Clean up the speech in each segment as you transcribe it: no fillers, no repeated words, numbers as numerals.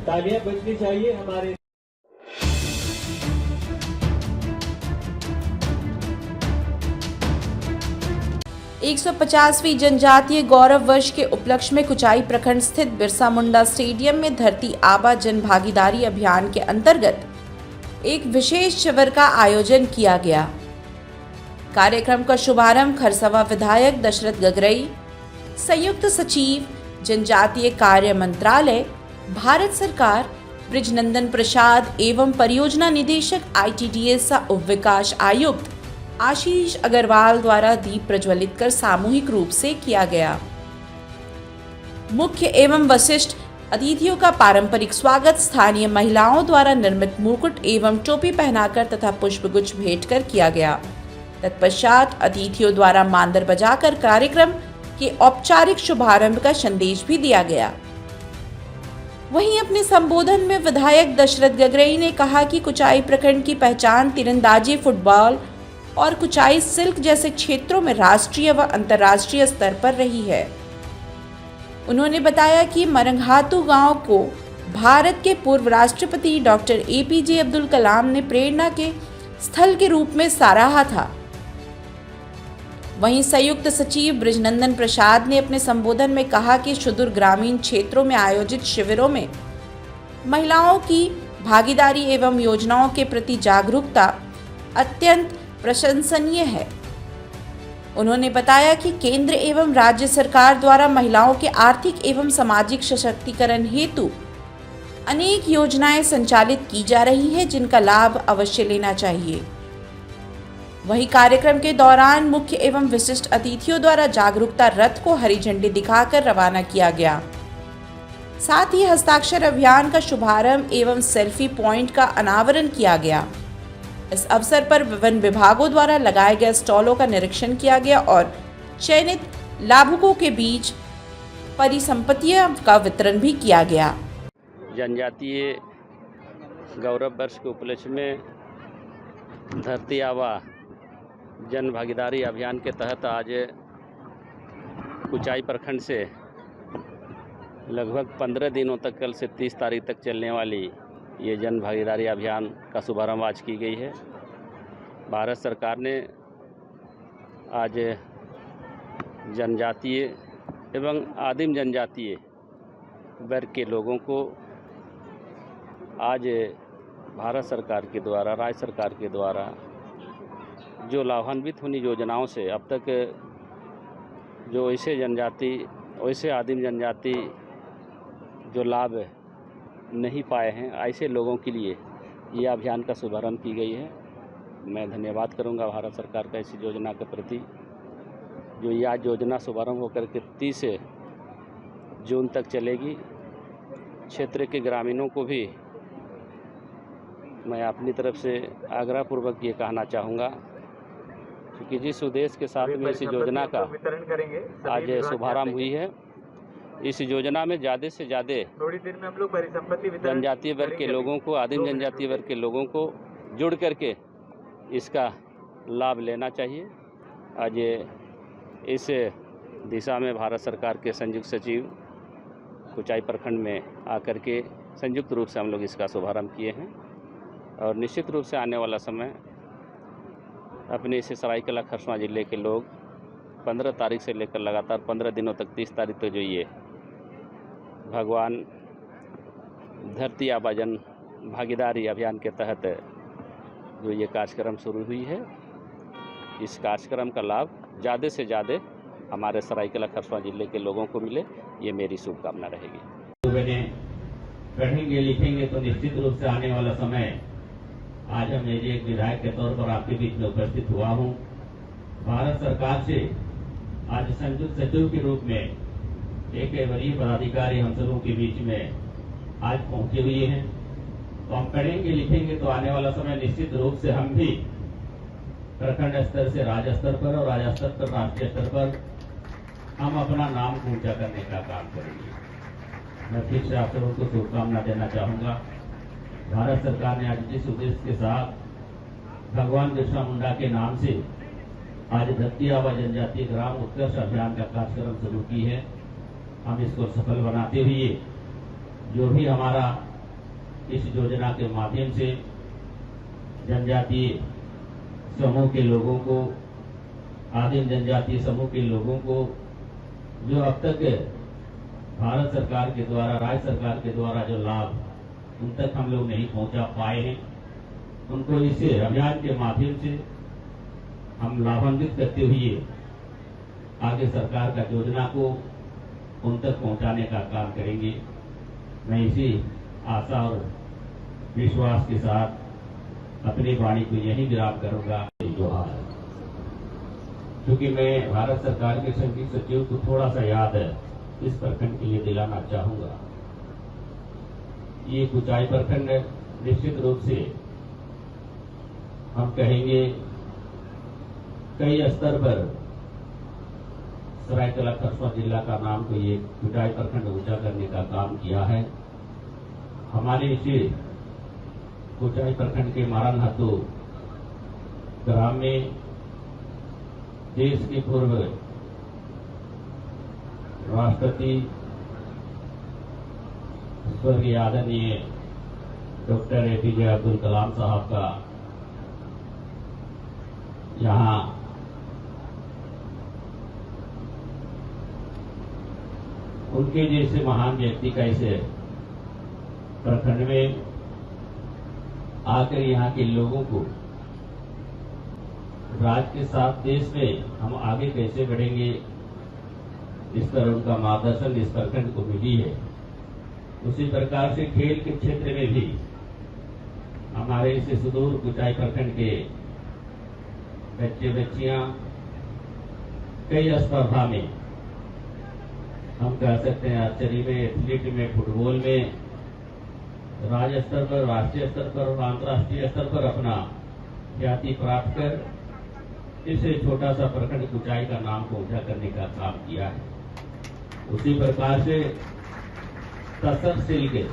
तालियां बजनी चाहिए हमारे। 150वीं जनजातीय गौरव वर्ष के उपलक्ष्य में कुचाई प्रखंड स्थित बिरसा मुंडा स्टेडियम में धरती आबा जन भागीदारी अभियान के अंतर्गत एक विशेष शिविर का आयोजन किया गया। कार्यक्रम का शुभारंभ खरसवा विधायक दशरथ गगरई, संयुक्त सचिव जनजातीय कार्य मंत्रालय, भारत सरकार, ब्रिजनंदन प्रसाद एवं परियोजना निदेशक ITDS उप विकास आयुक्त आशीष अग्रवाल द्वारा दीप प्रज्वलित कर सामूहिक रूप से किया गया। मुख्य एवं वरिष्ठ अतिथियों का पारंपरिक स्वागत स्थानीय महिलाओं द्वारा निर्मित मुकुट एवं टोपी पहनाकर तथा पुष्पगुच्छ भेंट कर किया गया। तत्पश्चात अतिथियों द्वारा मांदर बजाकर कार्यक्रम के औपचारिक शुभारंभ का संदेश भी दिया गया। वहीं अपने संबोधन में विधायक दशरथ गगरई ने कहा कि कुचाई प्रखंड की पहचान तीरंदाजी, फुटबॉल और कुचाई सिल्क जैसे क्षेत्रों में राष्ट्रीय व अंतर्राष्ट्रीय स्तर पर रही है। उन्होंने बताया कि मरंघातू गांव को भारत के पूर्व राष्ट्रपति डॉक्टर APJ अब्दुल कलाम ने प्रेरणा के स्थल के रूप में सराहा था। वहीं संयुक्त सचिव ब्रिजनंदन प्रसाद ने अपने संबोधन में कहा कि सुदूर ग्रामीण क्षेत्रों में आयोजित शिविरों में महिलाओं की भागीदारी एवं योजनाओं के प्रति जागरूकता अत्यंत प्रशंसनीय है। उन्होंने बताया कि केंद्र एवं राज्य सरकार द्वारा महिलाओं के आर्थिक एवं सामाजिक सशक्तिकरण हेतु अनेक योजनाएं संचालित की जा रही है, जिनका लाभ अवश्य लेना चाहिए। वहीं कार्यक्रम के दौरान मुख्य एवं विशिष्ट अतिथियों द्वारा जागरूकता रथ को हरी झंडी दिखाकर रवाना किया गया। साथ ही हस्ताक्षर अभियान का शुभारंभ एवं सेल्फी पॉइंट का अनावरण किया गया। इस अवसर पर विभिन्न विभागों द्वारा लगाए गए स्टॉलों का निरीक्षण किया गया और चयनित लाभुकों के बीच परिसंपत्तियों का वितरण भी किया गया। जनजातीय गौरव वर्ष के उपलक्ष्य में धरती आबा जन भागीदारी अभियान के तहत आज कुचाई प्रखंड से लगभग 15 दिनों तक, कल से 30 तारीख तक चलने वाली ये जन भागीदारी अभियान का शुभारंभ आज की गई है। भारत सरकार ने आज जनजातीय एवं आदिम जनजातीय वर्ग के लोगों को आज भारत सरकार के द्वारा, राज्य सरकार के द्वारा जो लाभान्वित होनी योजनाओं से अब तक जो वैसे आदिम जनजाति जो लाभ नहीं पाए हैं, ऐसे लोगों के लिए ये अभियान का शुभारंभ की गई है। मैं धन्यवाद करूंगा भारत सरकार का इस योजना के प्रति, जो ये आज योजना शुभारंभ होकर के 30 जून तक चलेगी। क्षेत्र के ग्रामीणों को भी मैं अपनी तरफ से आग्रहपूर्वक ये कहना चाहूँगा, क्योंकि जिस उद्देश्य के साथ में इस योजना का आज शुभारंभ हुई है, इस योजना में ज़्यादा से ज़्यादा जनजातीय वर्ग के लोगों को, आदिम जनजातीय वर्ग के लोगों को जुड़ करके इसका लाभ लेना चाहिए। आज इस दिशा में भारत सरकार के संयुक्त सचिव कुचाई प्रखंड में आकर के संयुक्त रूप से हम लोग इसका शुभारंभ किए हैं और निश्चित रूप से आने वाला समय अपने इस सरायकेला खरसवां जिले के लोग 15 तारीख से लेकर लगातार 15 दिनों तक 30 तारीख तक जो ये भगवान धरती आबा जन भागीदारी अभियान के तहत जो ये कार्यक्रम शुरू हुई है, इस कार्यक्रम का लाभ ज़्यादा से ज़्यादा हमारे सरायकेला खरसवां जिले के लोगों को मिले, ये मेरी शुभकामना रहेगी। पढ़ेंगे लिखेंगे तो निश्चित रूप से आने वाला समय, आज हम एक विधायक के तौर पर आपके बीच में उपस्थित हुआ हूं। भारत सरकार से आज संयुक्त सचिव के रूप में एक वरीय पदाधिकारी हम सबों के बीच में आज पहुंचे हुए हैं। तो हम पढ़ेंगे लिखेंगे तो आने वाला समय निश्चित रूप से हम भी प्रखंड स्तर से राज्य स्तर पर और राज्य स्तर पर राष्ट्रीय स्तर पर हम अपना नाम ऊंचा करने का काम करेंगे। मैं फिर से आप सबों को शुभकामना देना चाहूँगा। भारत सरकार ने आज जिस उद्देश्य के साथ भगवान बिरसा मुंडा के नाम से आज धरती आबा जनजातीय ग्राम उत्कर्ष अभियान का कार्यक्रम शुरू की है। हम इसको सफल बनाते हुए जो भी हमारा इस योजना के माध्यम से जनजातीय समूह के लोगों को, आदिम जनजातीय समूह के लोगों को जो अब तक भारत सरकार के द्वारा, राज्य सरकार के द्वारा जो लाभ उन तक हम लोग नहीं पहुंचा पाए हैं, उनको इस अभियान के माध्यम से हम लाभान्वित करते हुए आगे सरकार का योजना को उन तक पहुंचाने का काम करेंगे। मैं इसी आशा और विश्वास के साथ अपनी वाणी को यही विराम करूंगा। जोहार। क्योंकि मैं भारत सरकार के संघीय सचिव को थोड़ा सा याद है इस प्रखंड के लिए दिलाना चाहूंगा। ये कुचाई प्रखंड निश्चित रूप से हम कहेंगे कई स्तर पर सरायकेला खरसुआ जिला का नाम को ये कुचाई प्रखंड ऊंचा करने का काम किया है। हमारे इसे कुचाई प्रखंड के मारनहातु ग्राम में देश के पूर्व राष्ट्रपति स्वर्गीय आदरणीय डॉक्टर APJ अब्दुल कलाम साहब का यहाँ उनके जैसे महान व्यक्ति का इसे प्रखंड में आकर यहाँ के लोगों को राज्य के साथ देश में हम आगे कैसे बढ़ेंगे, इस पर उनका मार्गदर्शन इस प्रखंड को मिली है। उसी प्रकार से खेल के क्षेत्र में भी हमारे इस सुदूर कुचाई प्रखंड के बच्चे बच्चियां कई स्पर्धा में, हम कह सकते हैं आर्चरी में, एथलीट में, फुटबॉल में राज्य स्तर पर, राष्ट्रीय स्तर पर और अंतर्राष्ट्रीय स्तर पर अपना ख्याति प्राप्त कर इस छोटा सा प्रखंड कुचाई का नाम को ऊंचा करने का काम किया है। उसी प्रकार से तसरसिल के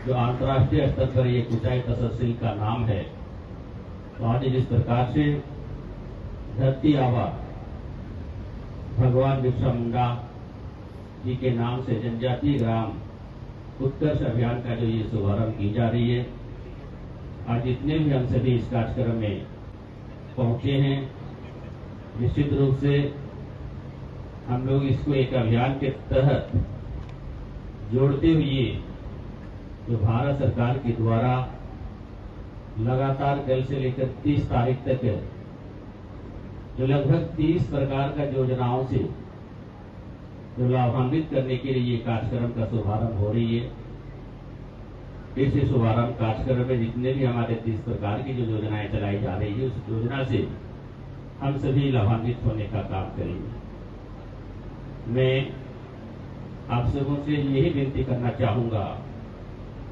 जो अंतर्राष्ट्रीय स्तर पर ये कुचाई तसरसिल का नाम है, तो आज जिस प्रकार से धरती आबा भगवान बिरसा मुंडा जी के नाम से जनजातीय ग्राम उत्कर्ष अभियान का जो ये शुभारंभ की जा रही है, आज जितने भी हम सभी इस कार्यक्रम में पहुंचे हैं, निश्चित रूप से हम लोग इसको एक अभियान के तहत जोड़ते हुए जो भारत सरकार के द्वारा लगातार कल से लेकर 30 तारीख तक जो लगभग 30 प्रकार का योजनाओं से जो लाभान्वित करने के लिए ये कार्यक्रम का शुभारंभ हो रही है। इस शुभारंभ कार्यक्रम में जितने भी हमारे 30 प्रकार की जो योजनाएं चलाई जा रही है, उस योजना से हम सभी लाभान्वित होने का काम करेंगे। मैं आप सबों से यही विनती करना चाहूंगा,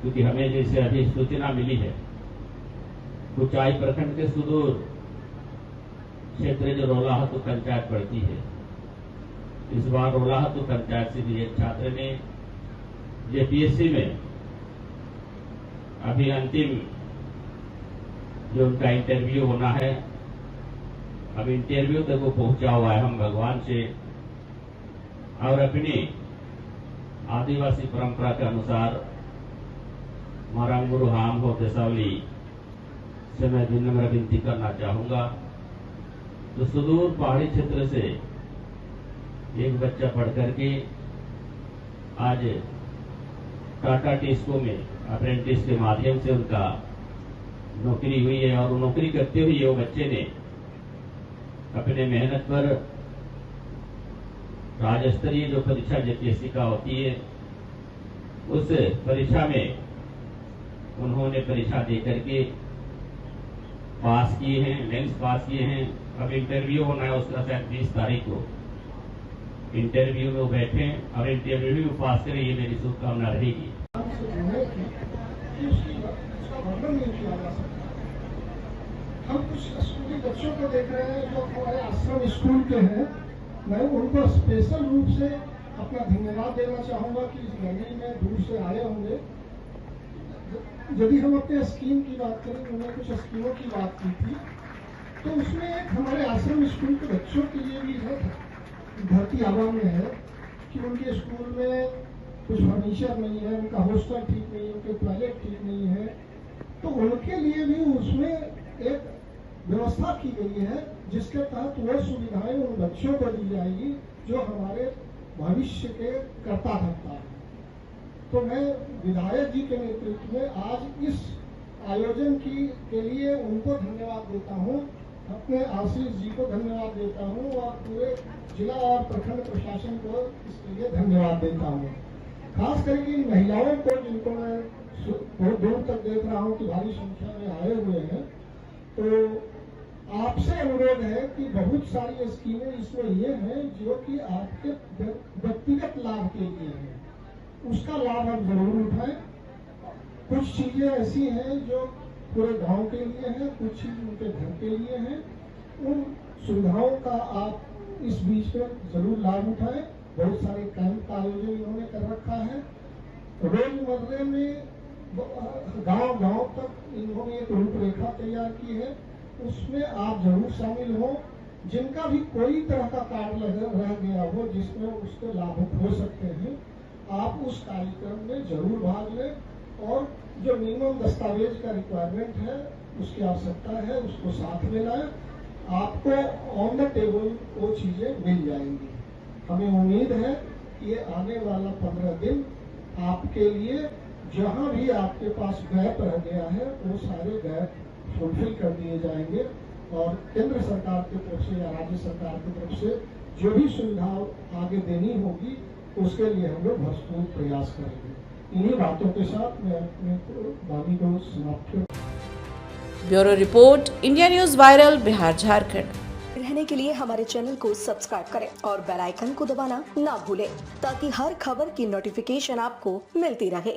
क्योंकि हमें जैसे अभी सूचना मिली है, कुचाई प्रखंड के सुदूर क्षेत्र जो रोलाहतु पंचायत पड़ती है, इस बार रोलाहतु पंचायत से भी एक छात्र ने JPSC में अभी अंतिम जो उनका इंटरव्यू होना है, अब इंटरव्यू तक वो पहुंचा हुआ है। हम भगवान से और अपनी आदिवासी परंपरा के अनुसार मारांगुरु हाम हो देसावली से मैं विनम्र विनती करना चाहूंगा। तो सुदूर पहाड़ी क्षेत्र से एक बच्चा पढ़ करके आज टाटा टिस्को में अप्रेंटिस के माध्यम से उनका नौकरी हुई है, और नौकरी करते हुए वो बच्चे ने अपने मेहनत पर राज्य स्तरीय जो परीक्षा JPSC का होती है, उस परीक्षा में उन्होंने परीक्षा दे करके पास किए हैं, मेंस पास किए हैं। अब इंटरव्यू होना है उसका शायद 20 तारीख को। इंटरव्यू में वो बैठे और इंटरव्यू पास करें, ये मेरी शुभकामना रहेगी। हम कुछ स्कूली बच्चों को देख रहे हैं जो हमारे आश्रम स्कूल के हैं। मैं उनको स्पेशल रूप से अपना धन्यवाद देना चाहूँगा कि इस मंदिर में दूर से आए होंगे। यदि हम अपने स्कीम की बात करें, उन्होंने कुछ स्कीमों की बात की थी, तो उसमें एक हमारे आश्रम स्कूल के बच्चों के लिए भी है धरती आवा में है कि उनके स्कूल में कुछ फर्नीचर नहीं है, उनका हॉस्टल ठीक नहीं है, उनके टॉयलेट ठीक नहीं है, तो उनके लिए भी उसमें एक व्यवस्था की गई है जिसके तहत वो सुविधाएं उन बच्चों को दी जाएगी जो हमारे भविष्य के कर्ता धर्ता है। तो मैं विधायक जी के नेतृत्व में आज इस आयोजन के लिए उनको धन्यवाद देता हूँ, अपने आशीष जी को धन्यवाद देता हूँ और पूरे जिला और प्रखंड प्रशासन को इसके लिए धन्यवाद देता हूँ। खास करके इन महिलाओं को जिनको मैं बहुत दूर तक देख रहा हूँ कि भारी संख्या में आए हुए हैं, तो आपसे अनुरोध है कि बहुत सारी स्कीमें इसमें ये हैं जो कि आपके व्यक्तिगत लाभ के लिए हैं, उसका लाभ आप जरूर उठाएं। कुछ चीजें ऐसी हैं जो पूरे गांव के लिए हैं, कुछ चीज उनके घर के लिए हैं, उन सुविधाओं का आप इस बीच में जरूर लाभ उठाएं। बहुत सारे कैंप का आयोजन इन्होंने कर रखा है। रोजमर्रे में गांव तक इन्होंने एक रूपरेखा तैयार की है, उसमें आप जरूर शामिल हो। जिनका भी कोई तरह का कार्ड रह गया हो जिसमें उसके लाभुक हो सकते हैं, आप उस कार्यक्रम में जरूर भाग लें और जो मिनिमम दस्तावेज का रिक्वायरमेंट है, उसकी आवश्यकता है, उसको साथ में लाएं। आपको ऑन द टेबल वो चीजें मिल जाएंगी। हमें उम्मीद है कि ये आने वाला 15 दिन आपके लिए जहां भी आपके पास गैप रह गया है वो सारे गैप फुलफिल कर दिए जाएंगे और केंद्र सरकार की तरफ से या राज्य सरकार की तरफ से जो भी सुविधा आगे देनी होगी उसके लिए हम लोग भरपूर प्रयास करेंगे। इन्हीं बातों के साथ मैं अपने वाणी को समाप्त करूँ। Bureau report, India news viral, Bihar Jharkhand. रहने के लिए हमारे चैनल को सब्सक्राइब करें और बेल आइकन को दबाना ना भूलें ताकि हर खबर की नोटिफिकेशन आपको मिलती रहे।